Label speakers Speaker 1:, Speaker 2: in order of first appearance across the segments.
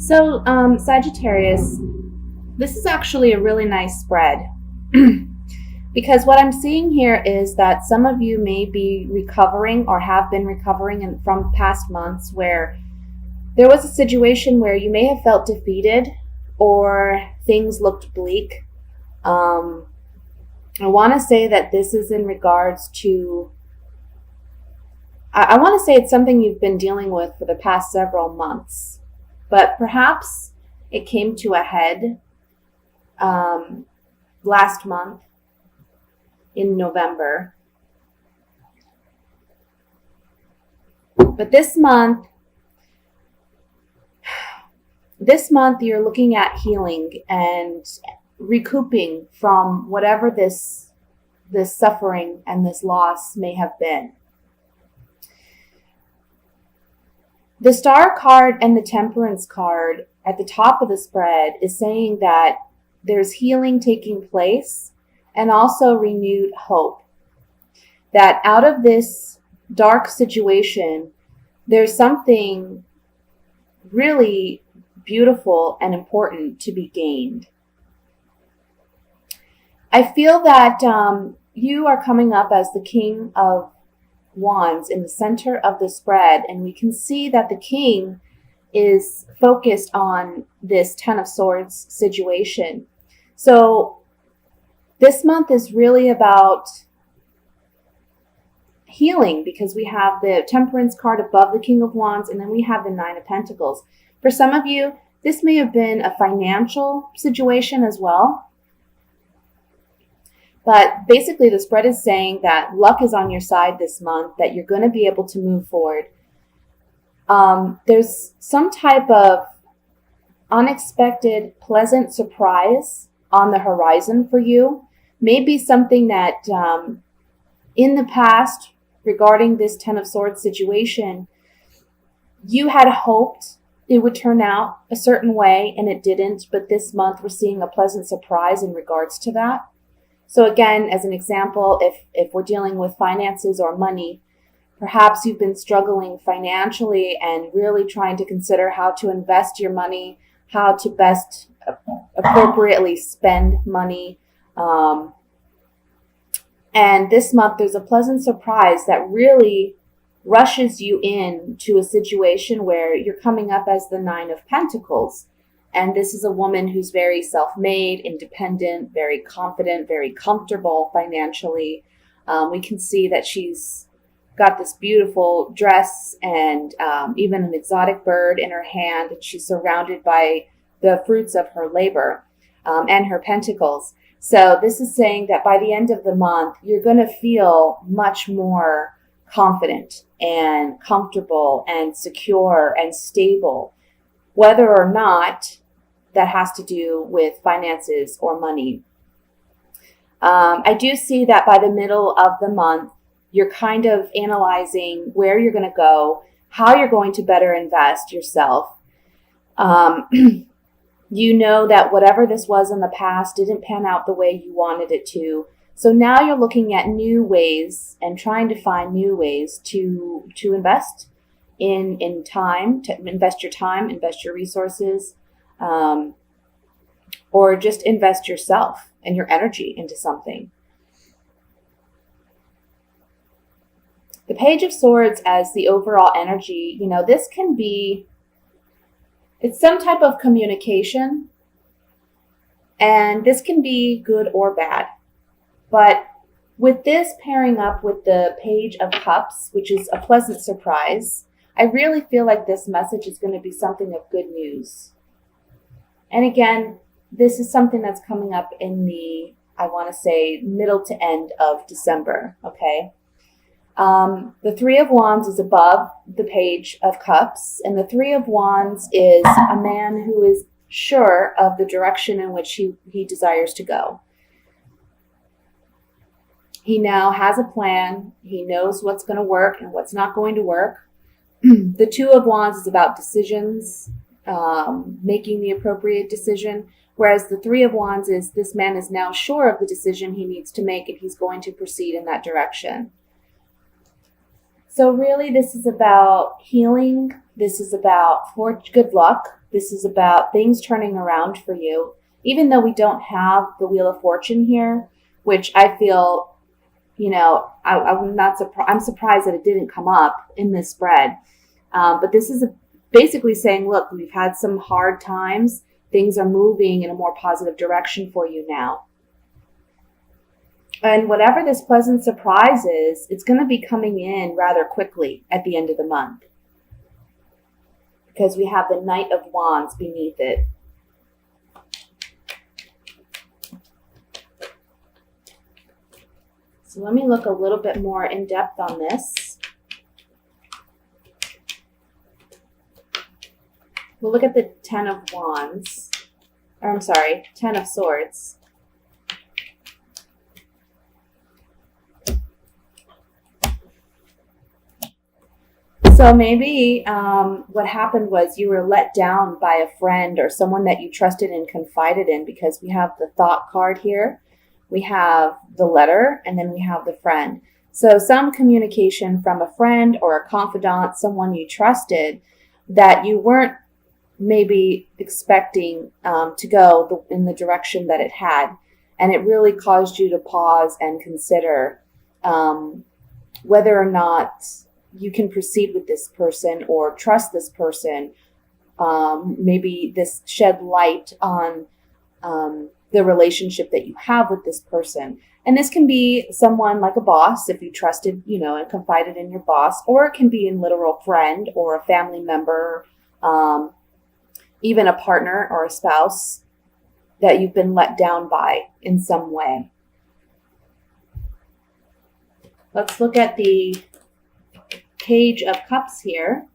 Speaker 1: Sagittarius, this is actually a really nice spread because what I'm seeing here is that some of you may be recovering or have been recovering from past months where there was a situation where you may have felt defeated or things looked bleak. I want to say that this is in regards to, I want to say it's something you've been dealing with for the past several months, but perhaps it came to a head last month in November. But this month you're looking at healing and recouping from whatever this suffering and this loss may have been. The Star card and the Temperance card at the top of the spread is saying that there's healing taking place and also renewed hope. That out of this dark situation, there's something really beautiful and important to be gained. I feel that you are coming up as the King of Wands in the center of the spread, and we can see that the King is focused on this Ten of Swords situation. So this month is really about healing because we have the Temperance card above the King of Wands, and then we have the Nine of Pentacles. For some of you, this may have been a financial situation as well. But basically, the spread is saying that luck is on your side this month, that you're going to be able to move forward. There's some type of unexpected, pleasant surprise on the horizon for you. Maybe something that in the past, regarding this Ten of Swords situation, you had hoped it would turn out a certain way and it didn't. But this month, we're seeing a pleasant surprise in regards to that. So again, as an example, if we're dealing with finances or money, perhaps you've been struggling financially and really trying to consider how to invest your money, how to best appropriately spend money. And this month, there's a pleasant surprise that really rushes you into a situation where you're coming up as the Nine of Pentacles. And this is a woman who's very self-made, independent, very confident, very comfortable financially. We can see that she's got this beautiful dress and even an exotic bird in her hand. And she's surrounded by the fruits of her labor and her pentacles. So this is saying that by the end of the month, you're going to feel much more confident and comfortable and secure and stable, whether or not that has to do with finances or money. I do see that by the middle of the month, you're kind of analyzing where you're going to go, how you're going to better invest yourself. You know that whatever this was in the past didn't pan out the way you wanted it to. So now you're looking at new ways and trying to find new ways to invest in time, to invest your time, invest your resources, or just invest yourself and your energy into something. The Page of Swords as the overall energy, this can be, it's some type of communication, and this can be good or bad. But with this pairing up with the Page of Cups, which is a pleasant surprise, I really feel like this message is going to be something of good news. And again, this is something that's coming up in the, I want to say, middle to end of December, okay? The Three of Wands is above the Page of Cups, and the Three of Wands is a man who is sure of the direction in which he desires to go. He now has a plan. He knows what's going to work and what's not going to work. The Two of Wands is about decisions, making the appropriate decision, whereas the Three of Wands is this man is now sure of the decision he needs to make and he's going to proceed in that direction. So really, this is about healing. This is about good luck. This is about things turning around for you. Even though we don't have the Wheel of Fortune here, which I feel, I'm not surprised. I'm surprised that it didn't come up in this spread. But this is basically saying, look, we've had some hard times. Things are moving in a more positive direction for you now. And whatever this pleasant surprise is, it's going to be coming in rather quickly at the end of the month. Because we have the Knight of Wands beneath it. So let me look a little bit more in depth on this. We'll look at the Ten of Wands. Or I'm sorry, Ten of Swords. So maybe what happened was you were let down by a friend or someone that you trusted and confided in, because we have the Thought card here, we have the Letter, and then we have the Friend. So some communication from a friend or a confidant, someone you trusted, that you weren't maybe expecting to go in the direction that it had. And it really caused you to pause and consider whether or not you can proceed with this person or trust this person. Maybe this shed light on the relationship that you have with this person. And this can be someone like a boss, if you trusted, and confided in your boss, or it can be a literal friend or a family member, even a partner or a spouse that you've been let down by in some way. Let's look at the Page of Cups here.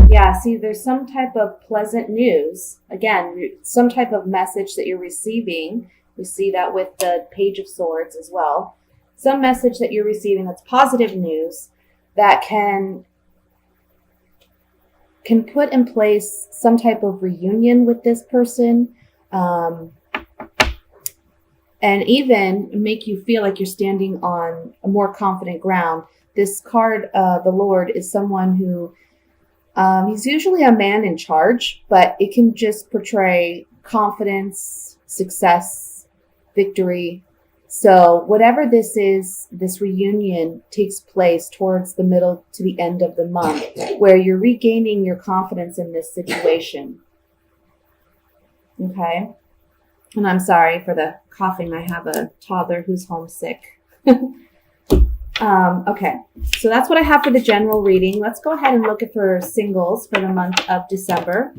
Speaker 1: Yeah, see, there's some type of pleasant news. Again, some type of message that you're receiving. We see that with the Page of Swords as well. Some message that you're receiving that's positive news that can put in place some type of reunion with this person, and even make you feel like you're standing on a more confident ground. This card, the Lord, is someone who, he's usually a man in charge, but it can just portray confidence, success, victory. So whatever this is, this reunion takes place towards the middle to the end of the month, where you're regaining your confidence in this situation. Okay? And I'm sorry for the coughing. I have a toddler who's homesick. Okay, so that's what I have for the general reading. Let's go ahead and look at for singles for the month of December.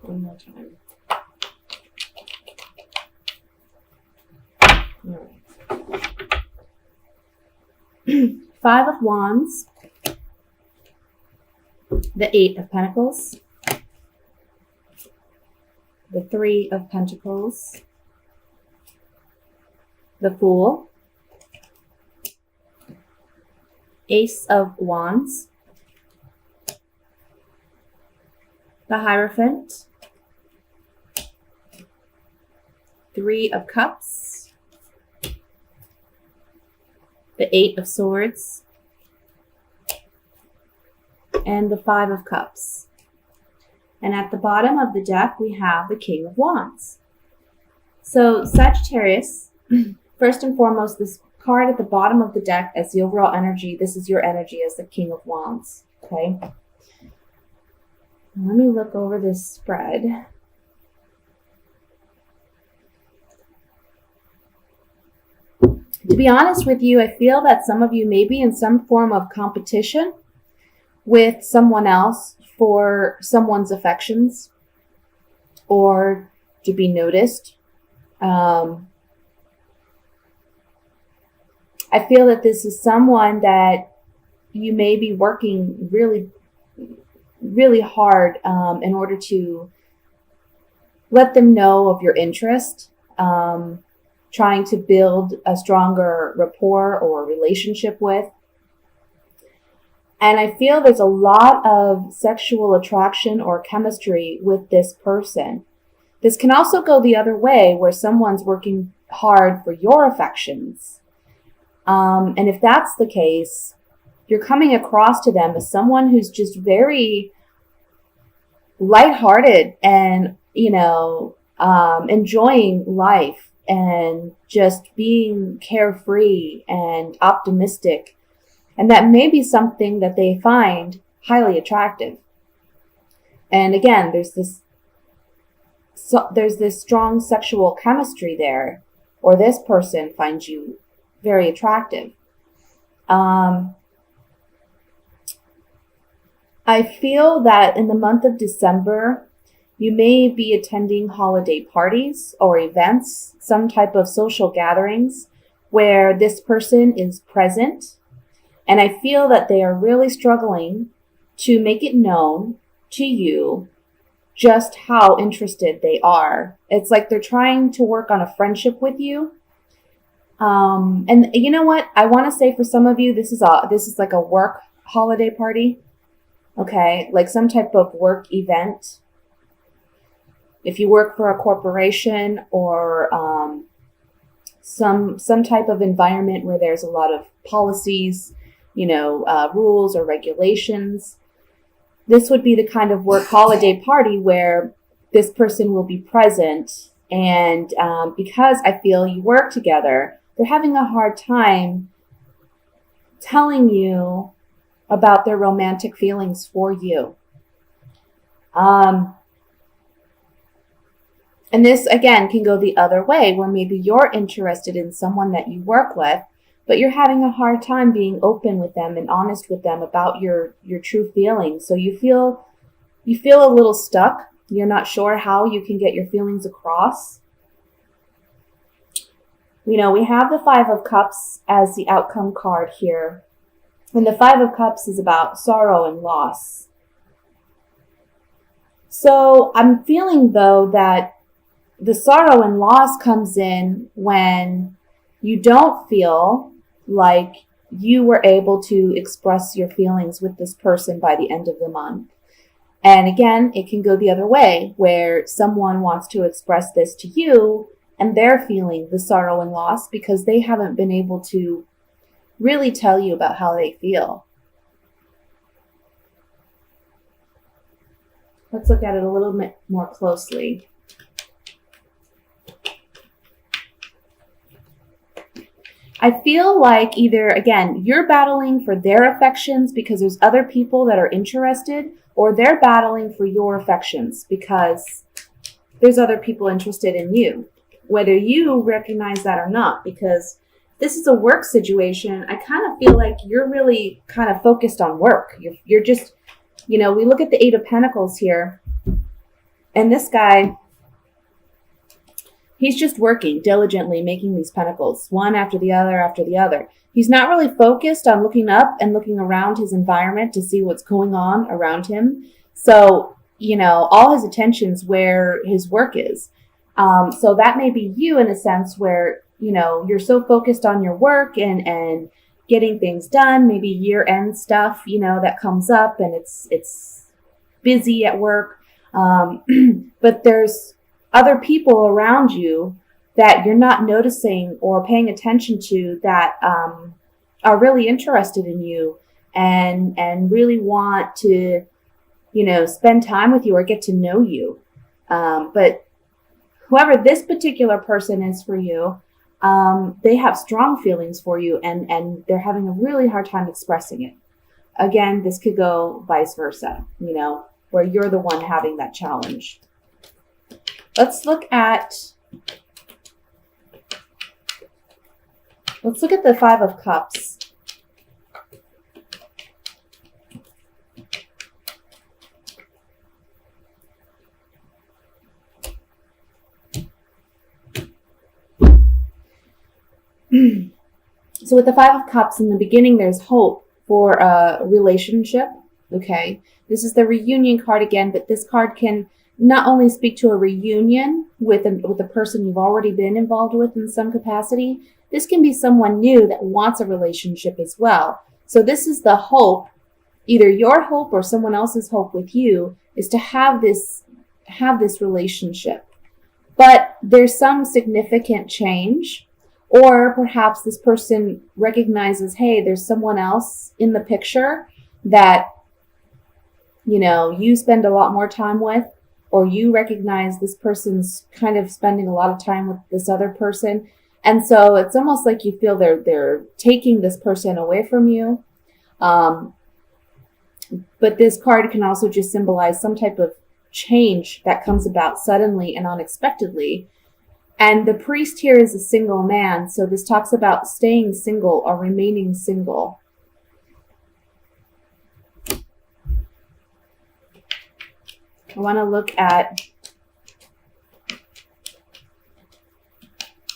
Speaker 1: One more time. All right. Five of Wands, the Eight of Pentacles, the Three of Pentacles, the Fool, Ace of Wands, the Hierophant, Three of Cups, the Eight of Swords, and the Five of Cups. And at the bottom of the deck, we have the King of Wands. So Sagittarius, first and foremost, this card at the bottom of the deck as the overall energy, this is your energy as the King of Wands, okay? Let me look over this spread. To be honest with you, I feel that some of you may be in some form of competition with someone else for someone's affections or to be noticed. Um, I feel that this is someone that you may be working really, really hard in order to let them know of your interest, trying to build a stronger rapport or relationship with. And I feel there's a lot of sexual attraction or chemistry with this person. This can also go the other way, where someone's working hard for your affections. And if that's the case, you're coming across to them as someone who's just very lighthearted and, enjoying life and just being carefree and optimistic. And that may be something that they find highly attractive. And again, there's this strong sexual chemistry there, or this person finds you very attractive. I feel that in the month of December, you may be attending holiday parties or events, some type of social gatherings where this person is present. And I feel that they are really struggling to make it known to you just how interested they are. It's like they're trying to work on a friendship with you. And you know what? I want to say for some of you, this is like a work holiday party. Okay, like some type of work event. If you work for a corporation or some type of environment where there's a lot of policies, rules or regulations, this would be the kind of work holiday party where this person will be present. And because I feel you work together, they're having a hard time telling you about their romantic feelings for you. And this, again, can go the other way, where maybe you're interested in someone that you work with, but you're having a hard time being open with them and honest with them about your true feelings. So you feel a little stuck. You're not sure how you can get your feelings across. We have the Five of Cups as the outcome card here. And the Five of Cups is about sorrow and loss. So I'm feeling, though, that the sorrow and loss comes in when you don't feel like you were able to express your feelings with this person by the end of the month. And again, it can go the other way, where someone wants to express this to you and they're feeling the sorrow and loss because they haven't been able to really tell you about how they feel. Let's look at it a little bit more closely. I feel like either, again, you're battling for their affections because there's other people that are interested, or they're battling for your affections because there's other people interested in you, whether you recognize that or not. Because this is a work situation, I kind of feel like you're really kind of focused on work. You're just, we look at the Eight of Pentacles here, and this guy, he's just working diligently, making these pentacles, one after the other after the other. He's not really focused on looking up and looking around his environment to see what's going on around him. So, all his attention's where his work is. So that may be you in a sense where, you're so focused on your work and getting things done, maybe year-end stuff, that comes up and it's busy at work. But there's other people around you that you're not noticing or paying attention to that are really interested in you and really want to, spend time with you or get to know you. But whoever this particular person is for you, they have strong feelings for you and they're having a really hard time expressing it. Again, this could go vice versa, where you're the one having that challenge. Let's look at the Five of Cups. So with the Five of Cups, in the beginning, there's hope for a relationship. Okay. This is the reunion card again, but this card can not only speak to a reunion with a person you've already been involved with in some capacity. This can be someone new that wants a relationship as well. So this is the hope, either your hope or someone else's hope with you, is to have this relationship. But there's some significant change, or perhaps this person recognizes, hey, there's someone else in the picture that, you know, you spend a lot more time with, or you recognize this person's kind of spending a lot of time with this other person. And so it's almost like you feel they're taking this person away from you. But this card can also just symbolize some type of change that comes about suddenly and unexpectedly. And the priest here is a single man. So this talks about staying single or remaining single. I want to look at,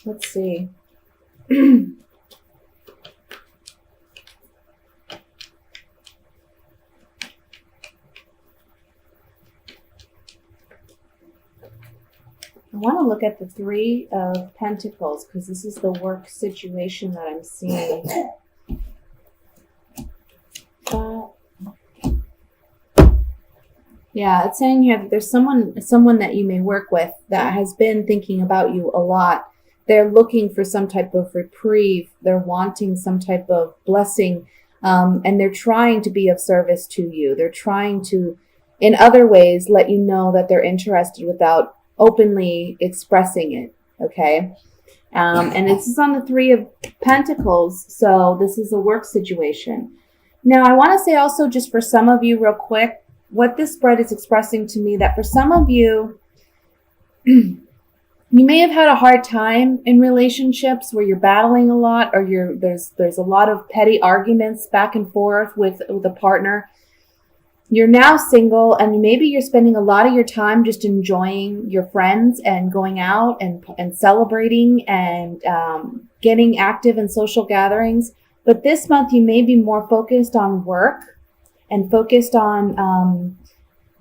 Speaker 1: let's see. I want to look at the Three of Pentacles because this is the work situation that I'm seeing. Yeah, it's saying here that there's someone that you may work with that has been thinking about you a lot. They're looking for some type of reprieve. They're wanting some type of blessing, and they're trying to be of service to you. They're trying to, in other ways, let you know that they're interested without openly expressing it, okay? And this is on the Three of Pentacles, so this is a work situation. Now, I want to say also, just for some of you real quick, what this spread is expressing to me, that for some of you, you may have had a hard time in relationships where you're battling a lot, or there's a lot of petty arguments back and forth with a partner. You're now single, and maybe you're spending a lot of your time just enjoying your friends and going out and celebrating and getting active in social gatherings. But this month, you may be more focused on work and focused on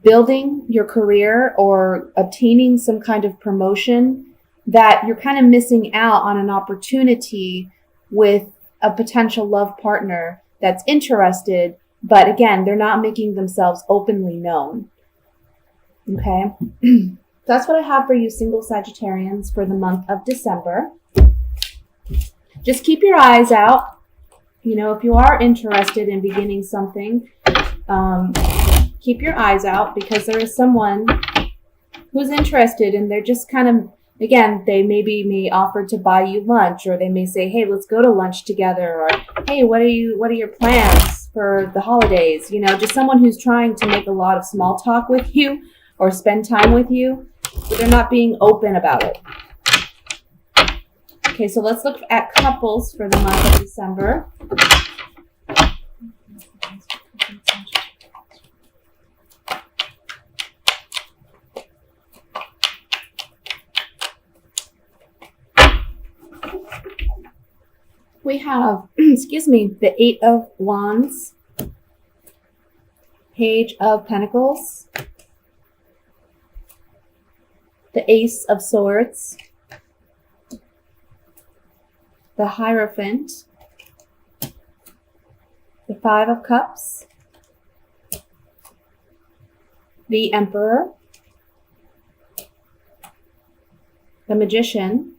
Speaker 1: building your career or obtaining some kind of promotion, that you're kind of missing out on an opportunity with a potential love partner that's interested. But again, they're not making themselves openly known. Okay? That's what I have for you, single Sagittarians, for the month of December. Just keep your eyes out. You know, if you are interested in beginning something, keep your eyes out, because there is someone who's interested, and they're just kind of, again, they may offer to buy you lunch, or they may say, hey, let's go to lunch together, or hey, what are your plans for the holidays? You know, just someone who's trying to make a lot of small talk with you or spend time with you, but they're not being open about it. Okay, so let's look at couples for the month of December. We have, excuse me, the Eight of Wands, Page of Pentacles, the Ace of Swords, the Hierophant, the Five of Cups, the Emperor, the Magician,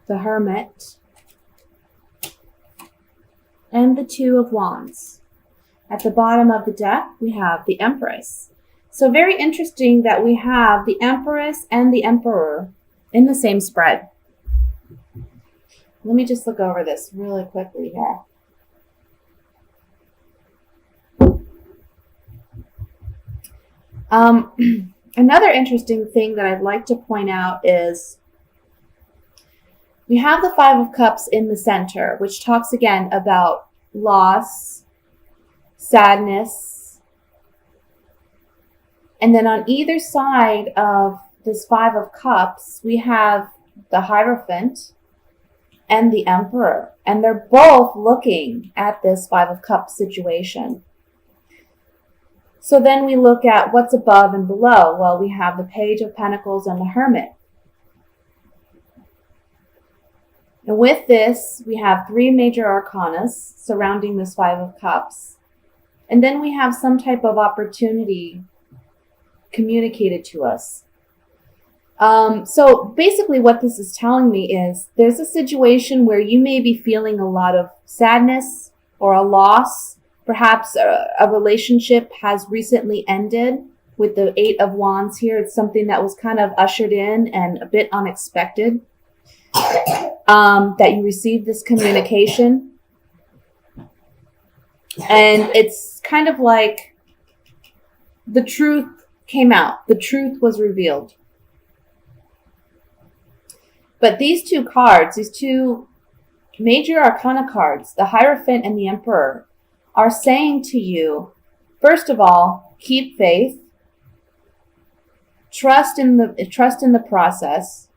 Speaker 1: the Hermit, and the Two of Wands. At the bottom of the deck, we have the Empress. So very interesting that we have the Empress and the Emperor in the same spread. Let me just look over this really quickly here. Another interesting thing that I'd like to point out is we have the Five of Cups in the center, which talks again about loss, sadness. And then on either side of this Five of Cups, we have the Hierophant, and the Emperor. And they're both looking at this Five of Cups situation. So then we look at what's above and below. Well, we have the Page of Pentacles and the Hermit. And with this, we have 3 major arcanas surrounding this Five of Cups. And then we have some type of opportunity communicated to us. So basically what this is telling me is there's a situation where you may be feeling a lot of sadness or a loss. Perhaps a relationship has recently ended with the 8 of Wands here. It's something that was kind of ushered in and a bit unexpected. That you received this communication. And it's kind of like the truth came out. The truth was revealed. But these 2 cards, these 2 major arcana cards, the Hierophant and the Emperor, are saying to you, first of all, keep faith, trust in the process.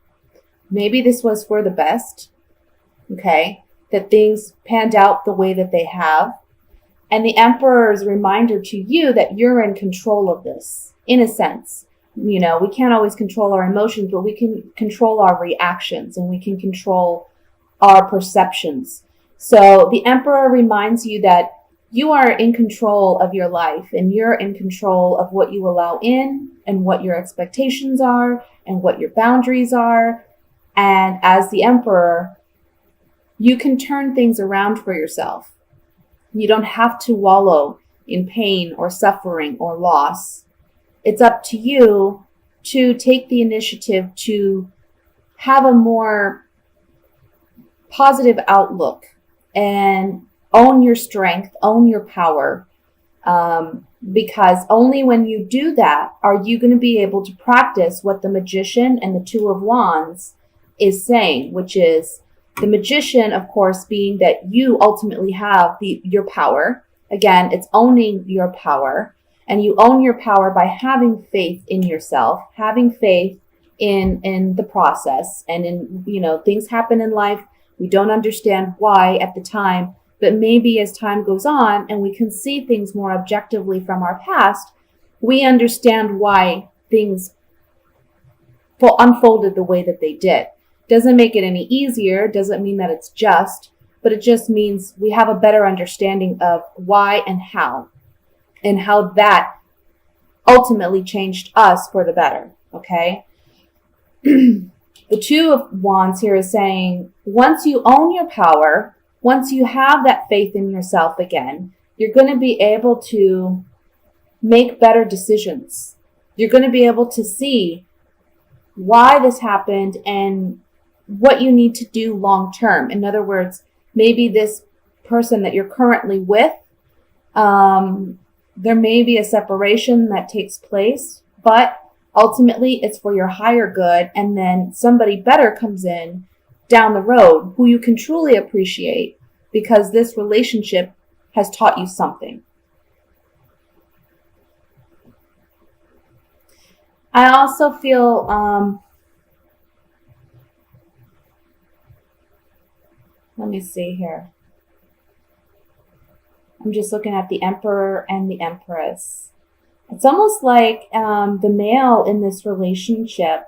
Speaker 1: Maybe this was for the best, okay, that things panned out the way that they have. And the Emperor's reminder to you that you're in control of this, in a sense. You know, we can't always control our emotions, but we can control our reactions and we can control our perceptions. So the Emperor reminds you that you are in control of your life and you're in control of what you allow in and what your expectations are and what your boundaries are. And as the Emperor, you can turn things around for yourself. You don't have to wallow in pain or suffering or loss. It's up to you to take the initiative to have a more positive outlook and own your strength, own your power. Because only when you do that are you going to be able to practice what the Magician and the 2 of Wands is saying, which is the Magician, of course, being that you ultimately have your power. Again, it's owning your power. And you own your power by having faith in yourself, having faith in the process. And in, you know, things happen in life. We don't understand why at the time, but maybe as time goes on and we can see things more objectively from our past, we understand why things unfolded the way that they did. Doesn't make it any easier, doesn't mean that it's just, but it just means we have a better understanding of why and how that ultimately changed us for the better, okay? The 2 of Wands here is saying, once you own your power, once you have that faith in yourself again, you're going to be able to make better decisions. You're going to be able to see why this happened and what you need to do long term. In other words, maybe this person that you're currently with, there may be a separation that takes place, but ultimately it's for your higher good. And then somebody better comes in down the road who you can truly appreciate because this relationship has taught you something. I also feel, let me see here. I'm just looking at the Emperor and the Empress. It's almost like the male in this relationship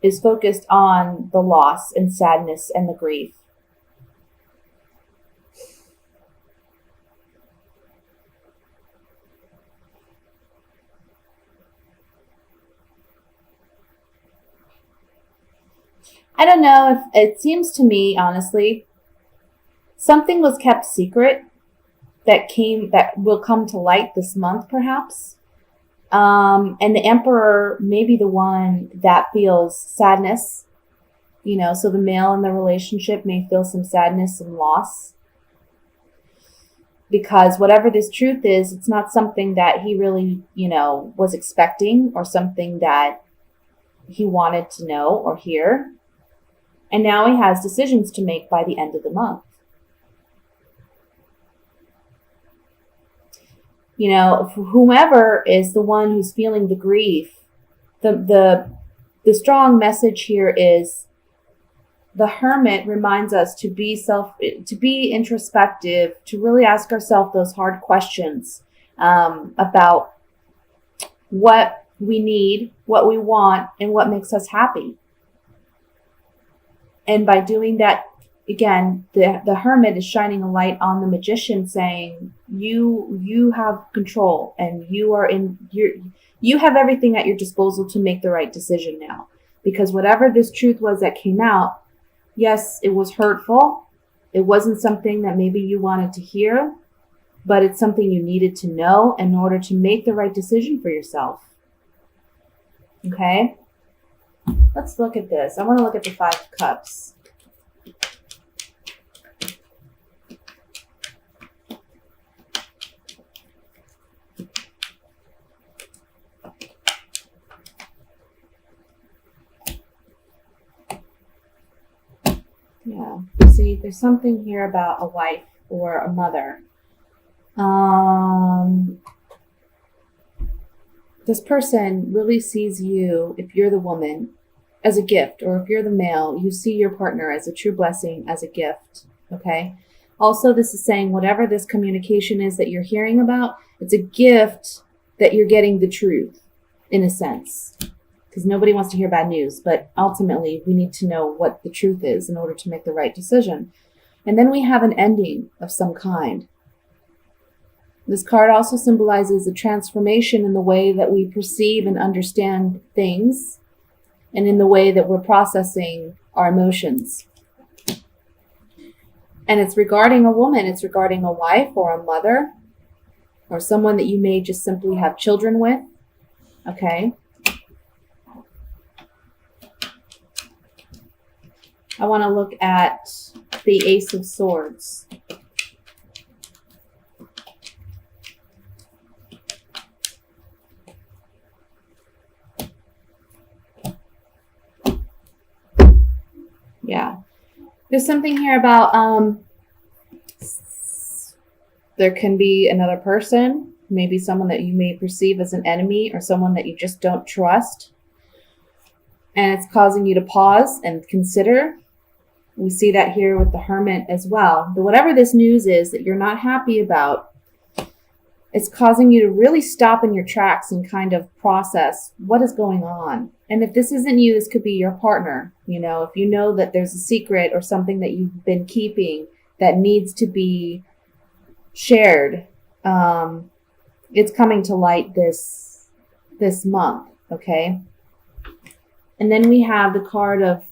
Speaker 1: is focused on the loss and sadness and the grief. I don't know if it seems to me, honestly, something was kept secret that will come to light this month, perhaps. And the Emperor may be the one that feels sadness, you know, so the male in the relationship may feel some sadness and loss. Because whatever this truth is, it's not something that he really, you know, was expecting or something that he wanted to know or hear. And now he has decisions to make by the end of the month. You know, whomever is the one who's feeling the grief, the strong message here is the Hermit reminds us to be introspective, to really ask ourselves those hard questions about what we need, what we want, and what makes us happy. And by doing that, again, the Hermit is shining a light on the Magician, saying you have control, and you have everything at your disposal to make the right decision now. Because whatever this truth was that came out, yes, it was hurtful. It wasn't something that maybe you wanted to hear, but it's something you needed to know in order to make the right decision for yourself. Okay? Let's look at this. I want to look at the Five of Cups. Yeah, see, there's something here about a wife or a mother. This person really sees you, if you're the woman, as a gift, or if you're the male, you see your partner as a true blessing, as a gift, okay? Also, this is saying whatever this communication is that you're hearing about, it's a gift that you're getting the truth, in a sense. Because nobody wants to hear bad news, but ultimately we need to know what the truth is in order to make the right decision. And then we have an ending of some kind. This card also symbolizes a transformation in the way that we perceive and understand things, and in the way that we're processing our emotions. And it's regarding a woman, it's regarding a wife or a mother, or someone that you may just simply have children with, okay? I want to look at the Ace of Swords. Yeah. There's something here about there can be another person, maybe someone that you may perceive as an enemy, or someone that you just don't trust. And it's causing you to pause and consider. We see that here with the Hermit as well. But whatever this news is that you're not happy about, it's causing you to really stop in your tracks and kind of process what is going on. And if this isn't you, this could be your partner. You know, if you know that there's a secret or something that you've been keeping that needs to be shared, it's coming to light this month, okay? And then we have the card of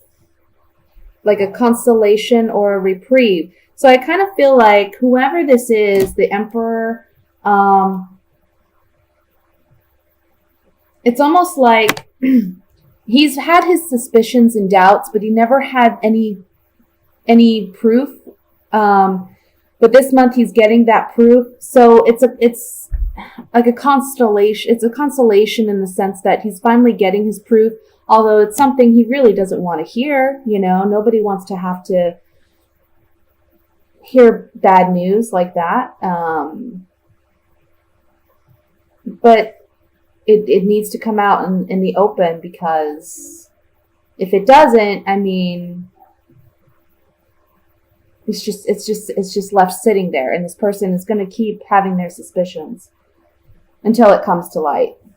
Speaker 1: like a constellation or a reprieve. So I kind of feel like whoever this is, the Emperor, it's almost like he's had his suspicions and doubts, but he never had any proof. But this month he's getting that proof. So it's like a constellation. It's a consolation in the sense that he's finally getting his proof. Although it's something he really doesn't want to hear, you know, nobody wants to have to hear bad news like that. But it needs to come out in the open, because if it doesn't, I mean, it's just left sitting there, and this person is going to keep having their suspicions until it comes to light.